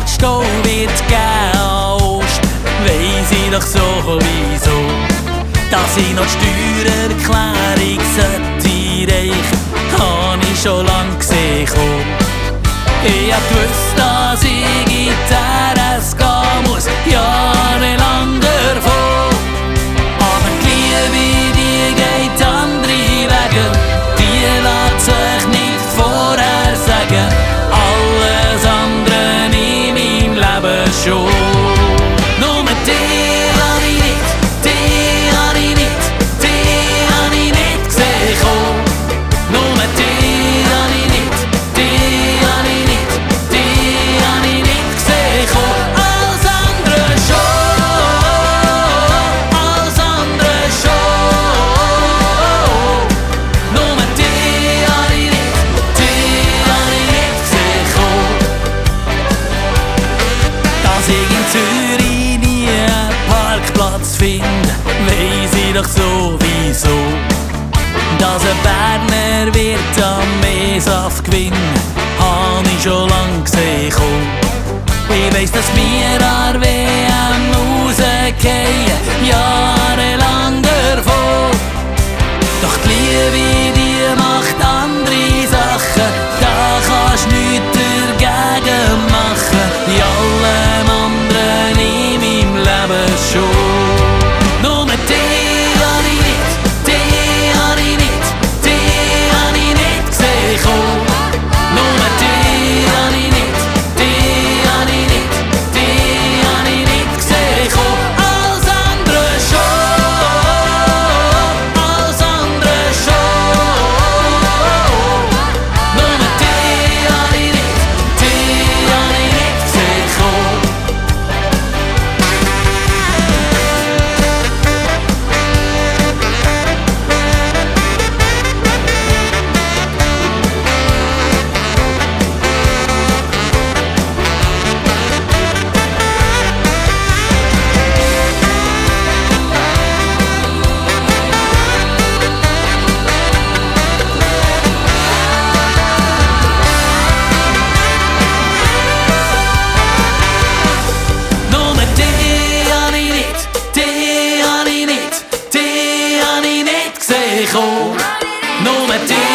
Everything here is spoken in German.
Milliarden Stau wird geben an Ost, weiss ich doch sowieso, dass ich noch die Steuererklärung sollte reichen, hab ich schon lang gesehen. Ich hab gewusst, dass ich in die RS gehen muss, jahrelang davon. Aber die Liebe, die geht andere Wege, die lässt sich nicht vorher sagen. Alles andere in meinem Leben schon. Nur die hab ich nicht, die hab ich nicht, die hab ich nicht gesehen kommen. Nur die hab ich nicht, die hab ich nicht, die hab ich nicht gesehen kommen. Alles andere schon, alles andere schon. Nur die hab ich nicht, die hab ich nicht gesehen kommen. Dass ich in Zürich nie einen Parkplatz finde, weiss ich doch sowieso. Dass ein Berner Wirt am Meersaft gewinnt, hab ich schon lang gesehen. Ich weiss, dass wir an WM rausgehen, jahrelang davon. Doch die Liebe, die macht andere Sachen, da kannst nichts dagegen machen. In allem anderen in meinem Leben schon. Nur die hab ich nicht, die hab ich nicht, die hab ich nicht gesehen kommen. Nur die hab ich nicht, die hab ich nicht, die hab ich nicht gesehen kommen. Alles andere schon, alles andere schon. Nur die hab ich nicht, die hab ich nicht gesehen kommen. Nur die hab ich nicht, die hab ich nicht, die hab ich nicht gesehen kommen. Nur die